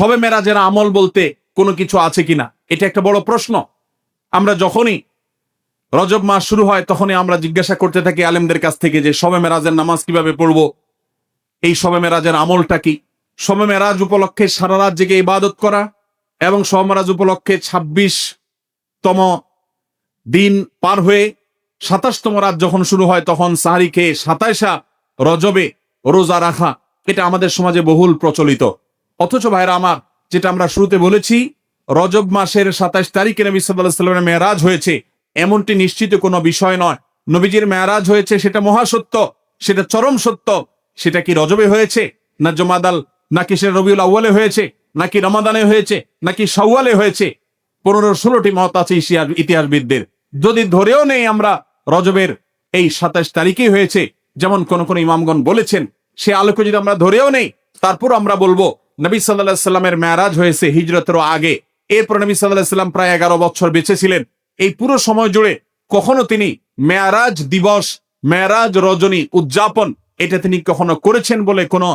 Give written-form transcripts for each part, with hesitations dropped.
শবে মেরাজের আমল বলতে কোনো কিছু আছে কিনা, এটা একটা বড় প্রশ্ন। আমরা যখনই রজব মাস শুরু হয় তখনই আমরা জিজ্ঞাসা করতে থাকি আলেমদের কাছ থেকে যে শবে মেরাজের নামাজ কিভাবে পড়বো, এই শবে মেরাজের আমলটা কি। শবে মেরাজ উপলক্ষে সারা রাত জেগে ইবাদত করা এবং শবে মেরাজ উপলক্ষে 26তম দিন পার হয়ে 27তম রাত যখন শুরু হয় তখন সাহারি খেয়ে 27 রজবে রোজা রাখা, এটা আমাদের সমাজে বহুল প্রচলিত। অথচ ভাইরা আমার, যেটা আমরা শুরুতে বলেছি, রজব মাসের 27 তারিখে নবী সাল্লাল্লাহু আলাইহি ওয়াসাল্লামের মেরাজ হয়েছে এমনটি নিশ্চিত কোনো বিষয় নয়। নবীজির মেরাজ হয়েছে সেটা মহাসত্য, সেটা চরম সত্য। সেটা কি রজবে হয়েছে, না জমাদাল, নাকি সেটা রবিউল আউয়ালে হয়েছে, নাকি রমাদানে হয়েছে, নাকি শাওয়ালে হয়েছে, 15-16টি মত আছে ইতিহাসবিদদের। যদি ধরেও নেই আমরা রজবের এই 27 তারিখেই হয়েছে, যেমন কোন কোন ইমামগণ বলেছেন, সে আলোকে যদি আমরা ধরেও নেই, তারপর আমরা বলবো নবী সাল্লাল্লাহু আলাইহি সাল্লামের মেরাজ হয়েছে হিজরতেরও আগে। এরপর নবী সাল্লাল্লাহু আলাইহি সাল্লাম প্রায় 11 বছর বেঁচে ছিলেন। এই পুরো সময় জুড়ে কখনো তিনি মেরাজ দিবস, মেরাজ রজনী উদযাপন এটা তিনি কখনো করেছেন বলে কোনো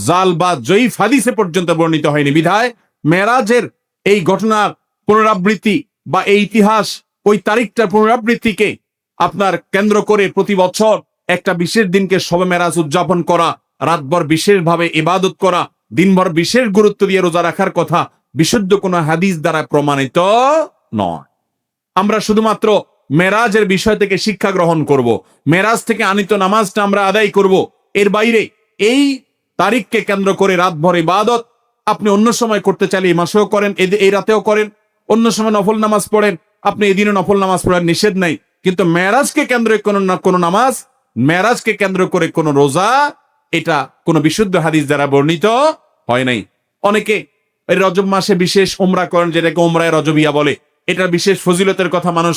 জাল বা জয়ীফ হাদিসে পর্যন্ত বর্ণিত হয়নি। বিধায় মেরাজের এই ঘটনার পুনরাবৃত্তি বা এই ইতিহাস, ওই তারিখটার পুনরাবৃত্তিকে আপনার কেন্দ্র করে প্রতি বছর একটা বিশেষ দিনকে শবে মেরাজ উদযাপন করা, রাতভর বিশেষভাবে ইবাদত করা, দিনভর বিশেষ গুরুত্ব দিয়ে রোজা রাখার কথা বিশুদ্ধ কোনো হাদিস দ্বারা প্রমাণিত নয়। আমরা শুধুমাত্র মেরাজের বিষয় থেকে শিক্ষা গ্রহণ করব, মেরাজ থেকে আনিত নামাজটা আমরা আদায় করব। এর বাইরে এই তারিখকে কেন্দ্র করে রাতভর ইবাদত আপনি অন্য সময় করতে চাইলে এই মাসেও করেন, এই রাতেও করেন, অন্য সময় নফল নামাজ পড়েন, আপনি এদিনও নফল নামাজ পড়ার নিষেধ নাই। কিন্তু মেরাজকে কেন্দ্র করে কোনো নামাজ, মেরাজকে কেন্দ্র করে কোনো রোজা, এটা কোনো বিশুদ্ধ হাদিস দ্বারা বর্ণিত হয় নাই। অনেকে এই রজব মাসে বিশেষ উমরা করেন, যেটাকে উমরায়ে রজবিয়া বলে। এটার বিশেষ ফজিলতের কথা মানুষ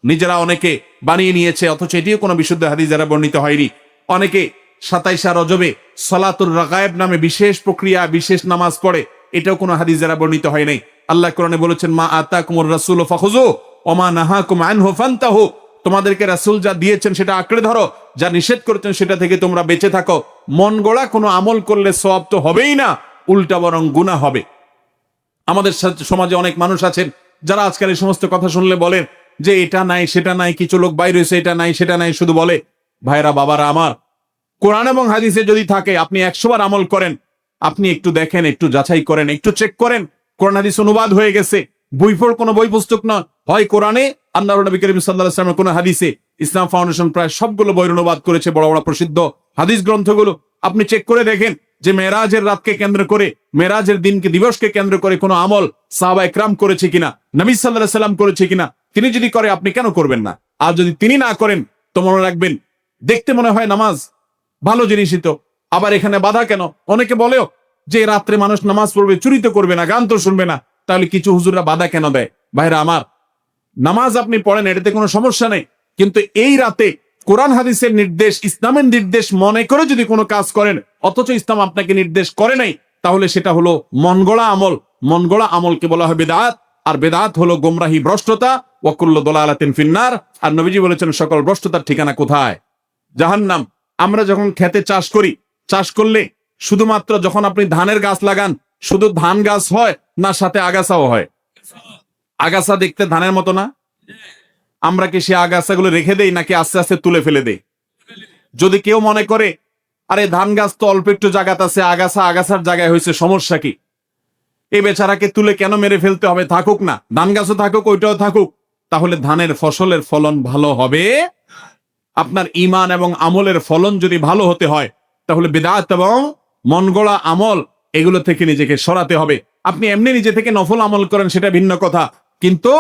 নিজেরা অনেকে বানিয়ে নিয়েছে, অথচ এটিও কোনো বিশুদ্ধ হাদিস দ্বারা বর্ণিত হয়নি। অনেকে 27 রজবে সালাতুর রাগায়েব নামে বিশেষ প্রক্রিয়া, বিশেষ নামাজ পড়ে, এটাও কোনো হাদিস দ্বারা বর্ণিত হয় নাই। আল্লাহ কোরআনে বলেছেন, মা আতাকুমুর রাসূলু ফাখুযু ওয়া মা নাহাকুম আনহু ফান্তাহু, তোমাদেরকে রাসূল যা দিয়েছেন সেটা আঁকড়ে ধরো, যা নিষেধ করেছেন সেটা থেকে তোমরা বেঁচে থাকো। মন গড়া কোনো আমল করলে সওয়াব তো হবেই না, উল্টা বরং গুনাহ হবে। আমাদের সমাজে অনেক মানুষ আছেন যারা আজকাল এই সমস্ত কথা শুনলে বলেন যে এটা নাই সেটা নাই, কিছু লোক বাইরে হয়েছে, এটা নাই সেটা নাই শুধু বলে। ভাইরা বাবারা আমার, কোরআন এবং হাদিসে যদি থাকে আপনি 100 বার আমল করেন, আপনি একটু দেখেন, একটু যাচাই করেন, একটু চেক করেন। কোরআন হাদিস অনুবাদ হয়ে গেছে, কোনো বই পুস্তক নয়, হয় কোরআনে, আল্লাহর নবী করিম সাল্লাল্লাহু আলাইহি ওয়াসাল্লামের কোনো হাদিসে। ইসলাম ফাউন্ডেশন প্রায় সবগুলো বই অনুবাদ করেছে, বড় বড় প্রসিদ্ধ হাদিস গ্রন্থগুলো। আপনি চেক করে দেখেন যে মেরাজের রাতকে কেন্দ্র করে, মেরাজের দিনকে, দিবসকে কেন্দ্র করে কোনো আমল সাহাবা ইকরাম করেছে কিনা, নবী সাল্লাল্লাহু আলাইহি ওয়াসাল্লাম করেছে কিনা। তিনি যদি করে আপনি কেন করবেন না? আর যদি তিনি না করেন তো মনে রাখবেন, দেখতে মনে হয় নামাজ ভালো জিনিসই তো, আবার এখানে বাধা কেন? অনেকে বলেও যে রাত্রে মানুষ নামাজ পড়বে, চুরি তো করবে না, গান তো শুনবে না, তাহলে কিছু হুজুররা বাধা কেন দেয়? ভাইরা আমার, নামাজ আপনি পড়েন, এটাতে কোনো সমস্যা নেই, কিন্তু এই রাতে কোরআন হাদিসের নির্দেশ, ইসলামের নির্দেশ মনে করে যদি কোনো কাজ করেন, অথচ ইসলাম আপনাকে নির্দেশ করে নাই, তাহলে সেটা হলো মন গড়া আমল। মন গড়া আমলকে বলা হয় বেদাত, আর বেদাত হলো গোমরাহি, ভ্রষ্টতা। ওয়া কুল্লু দালালাতিন ফিন্নার, আর নবীজি বলেছেন সকল ভ্রষ্টতার ঠিকানা কোথায়? জাহান্নাম। আমরা যখন খেতে চাষ করি, চাষ করলে শুধুমাত্র যখন আপনি ধানের গাছ লাগান, শুধু ধান গাছ হয় না সাথে আগাছাও হয়? আগাছা দেখতে ধানের মতো না? আমরা কি সে আগাছাগুলো রেখে দেই নাকি আস্তে আস্তে তুলে ফেলে দেই? যদি কেউ মনে করে আরে ধান গাছ তো অল্প একটু জায়গাতে আছে, আগাছা আগাছার জায়গায় হয়েছে, সমস্যা কি, এই বেচারাকে তুলে কেন মেরে ফেলতে হবে? থাকুক না, ধান গাছও থাকুক, ওইটাও থাকুক, তাহলে ধানের ফসলের ফলন ভালো হবে। আপনার ঈমান এবং আমলের ফলন যদি ভালো হতে হয়, তাহলে বিদআত এবং মন গড়া আমল এগুলো থেকে নিজেকে সরাতে হবে। আপনি এমনি নিজে থেকে নফল আমল করেন, সেটা ভিন্ন কথা, কিন্তু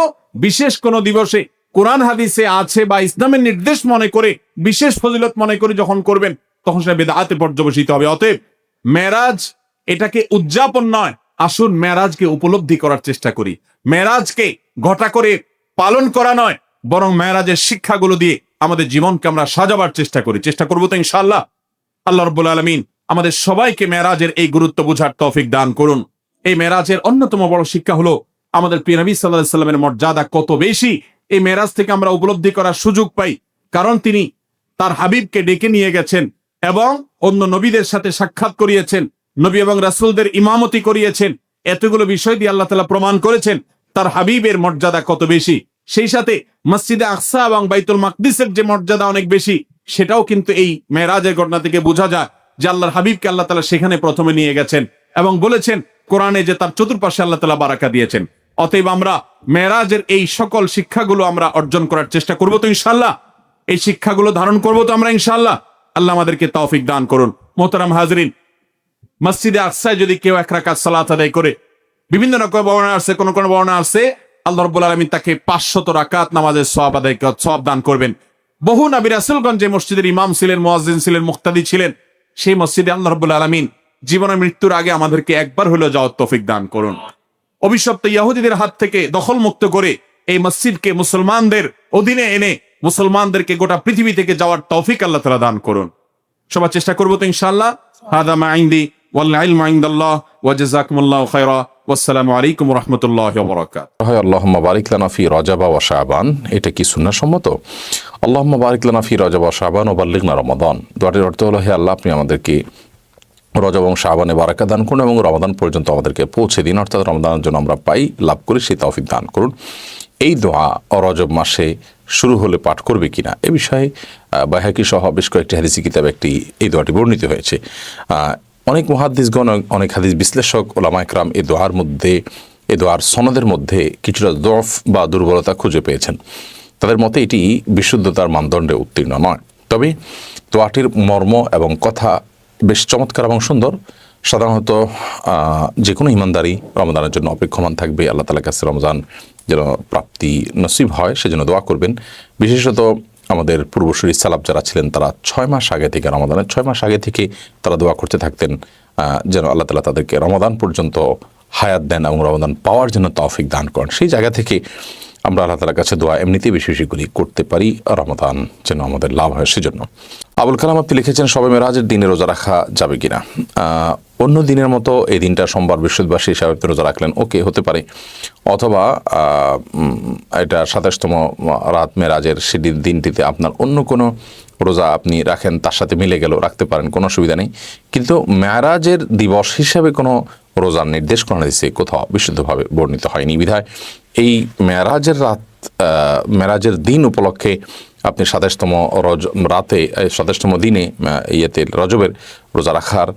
বিশেষ কোন দিবসে কোরআন হাদিসে আছে বা ইসলামের নির্দেশ মনে করে, বিশেষ ফজিলত মনে করে যখন করবেন, তখন সেটা বিদআতে পর্যবসিত হবে। অতএব মেরাজ এটাকে উদযাপন নয়, আসুন মেরাজকে উপলব্ধি করার চেষ্টা করি। মেরাজকে ঘটা করে পালন করা নয়, বরং মেরাজের শিক্ষাগুলো দিয়ে আমাদের জীবনকে আমরা সাজাবার চেষ্টা করবো তো ইনশাআল্লাহ। আল্লাহ রাব্বুল আলামিন আমাদের সবাইকে মেরাজের এই গুরুত্ব বোঝার তৌফিক দান করুন। এই মেরাজের অন্যতম বড় শিক্ষা হলো আমাদের প্রিয় নবী সাল্লাল্লাহু আলাইহি ওয়াসাল্লামের মর্যাদা কত বেশি, এই মেরাজ থেকে আমরা উপলব্ধি করার সুযোগ পাই। কারণ তিনি তার হাবিবকে ডেকে নিয়ে গেছেন এবং অন্য নবীদের সাথে সাক্ষাৎ করিয়েছেন, নবী এবং রাসূলদের ইমামতি করিয়েছেন, এতগুলো বিষয় দিয়ে আল্লাহ তাআলা প্রমাণ করেছেন তার হাবিবের মর্যাদা কত বেশি। সেই সাথে মসজিদে আকসা এবং বাইতুল মাকদিসের যে মর্যাদা অনেক বেশি, সেটাও কিন্তু এই মেরাজের ঘটনা থেকে বোঝা যায় যে আল্লাহর হাবিবকে আল্লাহ তাআলা সেখানে প্রথমে নিয়ে গেছেন এবং বলেছেন কোরআনে যে তার চতুর্পাশে আল্লাহ তাআলা বারাকা দিয়েছেন। অতএব আমরা মেরাজের এই সকল শিক্ষাগুলো আমরা অর্জন করার চেষ্টা করব তো ইনশাআল্লাহ, এই শিক্ষাগুলো ধারণ করব তো আমরা ইনশাআল্লাহ। আল্লাহ আমাদেরকে তৌফিক দান করুন। মোহতারাম হাজরিন, মসজিদে আকসায় যদি কেউ 1 রাকাত সালাত আদায় করে, বিভিন্ন রকম বর্ণনা আছে, কোন কোন বর্ণনা আছে আল্লাহ রাব্বুল আলামিন তাকে 500 রাকাত নামাজের সওয়াব আদায় সওয়াব দান করবেন। বহু নবী রাসূলগণ যে মসজিদের ইমাম ছিলেন, মুয়াজ্জিন ছিলেন, মুক্তাদি ছিলেন, সেই মসজিদে আল্লাহ রাব্বুল আলামিন জীবনের মৃত্যুর আগে আমাদেরকে একবার হলেও যাওয়ার তৌফিক দান করুন। অভিশপ্ত ইহুদিদের হাত থেকে দখল মুক্ত করে এই মসজিদকে মুসলমানদের অধীনে এনে মুসলমানদেরকে গোটা পৃথিবী থেকে যাওয়ার তৌফিক আল্লাহ তাআলা দান করুন। সবার চেষ্টা করব তো ইনশাআল্লাহ। হাদা মা ইনদি ওয়াল ইলমু ইনদাল্লাহ ওয়া জাযাকুমুল্লাহু খায়রা। ওয়াসসালামু আলাইকুম ওয়া রাহমাতুল্লাহি ওয়া বারাকাতুহু। হয় আল্লাহুম্মা বারিক লানা ফি রজব ওয়া শাবান, এটা কি সুন্নাহ সম্মত? আল্লাহুম্মা বারিক লানা ফি রজব ওয়া শাবান ওয়া বাল্লিগনা রমাদান। দোয়াটির অর্থ হলো, হে আল্লাহ, আপনি আমাদেরকে রজব এবং শাবানে বারাকা দান করুন এবং রমাদান পর্যন্ত আমাদেরকে পৌঁছে দিন, অর্থাৎ রমাদানের জন্য আমরা পাই লাভ করি সেই তৌফিক দান করুন। এই দোয়া রজব মাসে শুরু হলে পাঠ করবে কিনা এ বিষয়ে বাইহাকি সহ বেশ কয়েকটি হাদিসি কিতাবে এই দোয়াটি বর্ণিত হয়েছে। অনেক মুহাদ্দিসগণ, অনেক হাদিস বিশ্লেষক, ওলামা ইকরাম এই দোয়ার সনদের মধ্যে কিছুটা দরফ বা দুর্বলতা খুঁজে পেয়েছেন। তাদের মতে এটি বিশুদ্ধতার মানদণ্ডে উত্তীর্ণ নয়। তবে দোয়াটির মর্ম এবং কথা বেশ চমৎকার এবং সুন্দর। সাধারণত যে কোনো ইমানদারি রমজানের জন্য অপেক্ষমান থাকবে, আল্লাহ তাআলার কাছে রমজান যেন প্রাপ্তি নসিব হয় সেজন্য দোয়া করবেন। বিশেষত আমাদের পূর্বসূরি সালাফ যারা ছিলেন তারা 6 মাস আগে থেকে, রমাদানের 6 মাস আগে থেকে তারা দোয়া করতে থাকতেন যেন আল্লাহ তাআলা তাদেরকে রমাদান পর্যন্ত হায়াত দেন এবং রমাদান পাওয়ার জন্য তৌফিক দান করেন। সেই জায়গা থেকে আমরা আল্লাহ তাআলার কাছে দোয়া এমনিতেই বেশি বেশি করে করতে পারি, রমাদান যেন আমাদের লাভ হয় সেজন্য। আবুল কালাম আপনি লিখেছেন, শবে মেরাজের দিনে রোজা রাখা যাবে কিনা? অন্য দিনের মতো এই দিনটা সোমবার বৃহস্পতিবার হিসাবে রোজা রাখলেন, ওকে, হতে পারে। অথবা এটা 27তম রাত মেরাজের সেদিন দিনটিতে আপনার অন্য কোনো রোজা আপনি রাখেন, তার সাথে মিলে গেল, রাখতে পারেন, কোনো অসুবিধা নেই। কিন্তু মেরাজের দিবস হিসাবে কোনো রোজার নির্দেশ কোনো হাদিসে কোথাও বিশুদ্ধভাবে বর্ণিত হয়নি। বিধায় এই মেরাজের দিন উপলক্ষে আপনি 27তম রাতে 27তম দিনে রজবের রোজা রাখার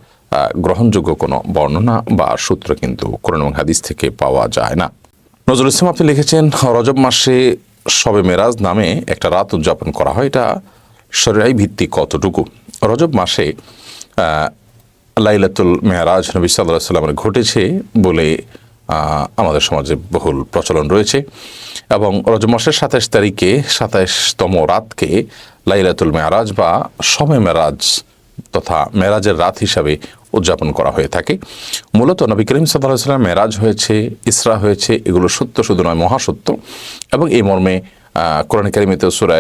গ্রহণযোগ্য কোনো বর্ণনা বা সূত্র কিন্তু কোরআন এবং হাদিস থেকে পাওয়া যায় না। নজরুল ইসলাম আপনি লিখেছেন, রজব মাসে শবে মেরাজ নামে একটা রাত উদযাপন করা হয়, এটা শরীয়ী ভিত্তিক কতটুকু? রজব মাসে লাইলাতুল মেরাজ নবী সাল্লাল্লাহু আলাইহি ওয়াসাল্লামের ঘটেছে বলে আমাদের সমাজে বহুল প্রচলন রয়েছে এবং রজব মাসের 27 তারিখে 27তম রাতকে লাইলাতুল মেরাজ বা শবে মেরাজ তথা মেরাজের রাত হিসাবে উদযাপন করা হয়ে থাকে। মূলত নবী করিম সাল্লাল্লাহু আলাইহি ওয়াসাল্লাম মেরাজ হয়েছে, ইসরা হয়েছে, এগুলো সত্য শুধু নয়, মহাসত্য। এবং এই মর্মে কোরআন কারিমেতে সূরা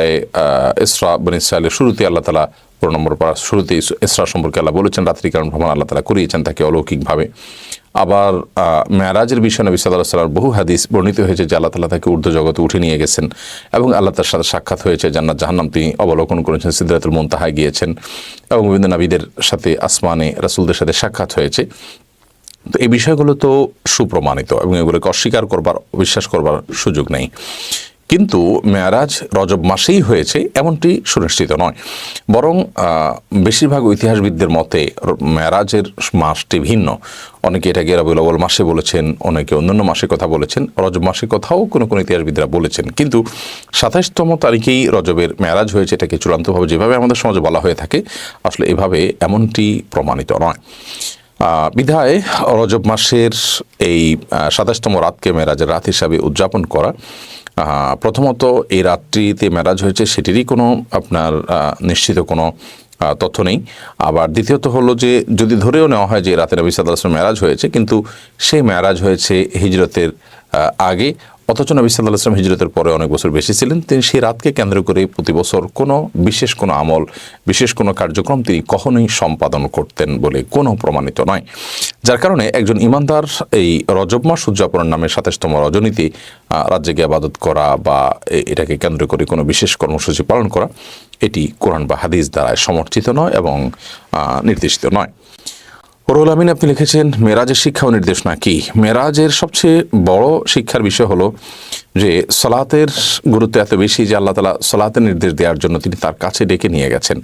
ইসরা বনী ইসরাঈলের শুরুতে আল্লাহ তাআলা 15 নম্বর পারা শুরুতে ইসরা সম্পর্কে আল্লাহ বলেছেন রাত্রিকালীন ভ্রমণ আল্লাহ তাআলা করিয়েছেন তাকে অলৌকিকভাবে। আবার মেরাজের বিষয়ে নবী সাল্লাল্লাহু আলাইহি ওয়াসাল্লাম বহু হাদিস বর্ণিত হয়েছে যে আল্লাহ তাআলা তাকে ঊর্ধ্ব জগতে উঠে নিয়ে গেছেন এবং আল্লাহ তার সাথে সাক্ষাৎ হয়েছে, জান্নাত জাহান্নাম তিনি অবলোকন করেছেন, সিদরাতুল মুনতাহায় গিয়েছেন এবং বিভিন্ন নবীদের সাথে আসমানে রাসূলদের সাথে সাক্ষাৎ হয়েছে। তো এই বিষয়গুলো তো সুপ্রমাণিত এবং এগুলোকে অস্বীকার করবার, বিশ্বাস করবার সুযোগ নেই। কিন্তু মেরাজ রজব মাসেই হয়েছে এমনটি সুনিশ্চিত নয়, বরং বেশিরভাগ ইতিহাসবিদদের মতে মেরাজের মাসটি ভিন্ন। অনেকে এটাকে রবিউল আউয়াল মাসে বলেছেন, অনেকে অন্যান্য মাসের কথা বলেছেন, রজব মাসের কথাও কোনো কোনো ইতিহাসবিদরা বলেছেন। কিন্তু 27তম তারিখেই রজবের মেরাজ হয়েছে, এটাকে চূড়ান্তভাবে যেভাবে আমাদের সমাজে বলা হয়ে থাকে আসলে এভাবে এমনটি প্রমাণিত নয়। বিধায় রজব মাসের এই 27তম রাতকে মেরাজের রাত হিসাবে উদযাপন করা, প্রথমত এই রাত্রিতে মেরাজ হয়েছে সেটিরই কোনো আপনার নিশ্চিত কোনো তথ্য নেই। আবার দ্বিতীয়ত হলো যে যদি ধরেও নেওয়া হয় যে রাতে নবী সাল্লাল্লাহু আলাইহি ওয়াসাল্লাম মেরাজ হয়েছে, কিন্তু সেই মেরাজ হয়েছে হিজরতের আগে, অথচ নবী সাল্লাল্লাহু আলাইহি ওয়াসাল্লাম হিজরতের পরে অনেক বছর বেশি ছিলেন। তিনি সেই রাতকে কেন্দ্র করে প্রতি বছর কোনো বিশেষ কোনো আমল, বিশেষ কোনো কার্যক্রম তিনি কখনোই সম্পাদন করতেন বলে কোনো প্রমাণিত নয়। যার কারণে একজন ইমানদার এই রজব মাস উদযাপনের নামে 27তম রজনীতে রাত জেগে ইবাদত করা বা এটাকে কেন্দ্র করে কোনো বিশেষ কর্মসূচি পালন করা, এটি কোরআন বা হাদিস দ্বারা সমর্থিত নয় এবং নির্দেশিত নয়। রুহুল আমিন আপনি লিখেছেন মেরাজের শিক্ষা ও নির্দেশনা কি? মেরাজের সবচেয়ে বড় শিক্ষার বিষয় হলো যে সলাতের গুরুত্ব এত বেশি যে আল্লাহ তাআলা সলাতের নির্দেশ দেওয়ার জন্য তিনি তার কাছে ডেকে নিয়ে গেছেন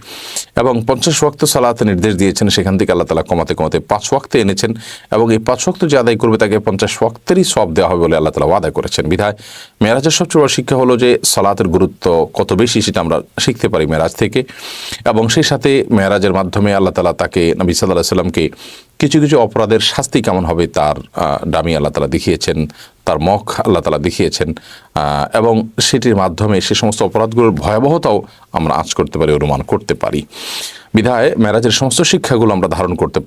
এবং 50 ওয়াক্ত সলাতের নির্দেশ দিয়েছেন, সেখান থেকে আল্লাহ তাআলা কমাতে কমাতে 5 ওয়াক্তে এনেছেন এবং এই 5 ওয়াক্ত যে আদায় করবে তাকে 50 ওয়াক্তেরই সওয়াব দেওয়া হবে বলে আল্লাহ তাআলা ওয়াদা করেছেন। বিধায় মেরাজের সবচেয়ে বড় শিক্ষা হলো যে সলাতের গুরুত্ব কত বেশি সেটা আমরা শিখতে পারি মেরাজ থেকে। এবং সেই সাথে মেরাজের মাধ্যমে আল্লাহ তাআলা তাকে নবী সাল্লাল্লাহু আলাইহি সাল্লামকে কিছু কিছু অপরাধের শাস্তি কেমন হবে তার ডামি আল্লাহ তাআলা দেখিয়েছেন, তার মুখ আল্লাহ তাআলা দেখিয়েছেন এবং সেটির মাধ্যমে সে সমস্ত অপরাধগুলোর ভয়াবহতাও আমরা আঁচ করতে পারি, অনুমান করতে পারি। বিধায় মেরাজের সমস্ত শিক্ষাগুলো আমরা ধারণ করতে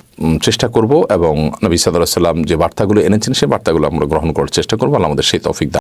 চেষ্টা করব এবং নবী সাল্লাল্লাহু আলাইহি সাল্লাম যে বার্তাগুলো এনেছেন সেই বার্তাগুলো আমরা গ্রহণ করার চেষ্টা করবো। আল্লাহ আমাদের সেই তৌফিক দান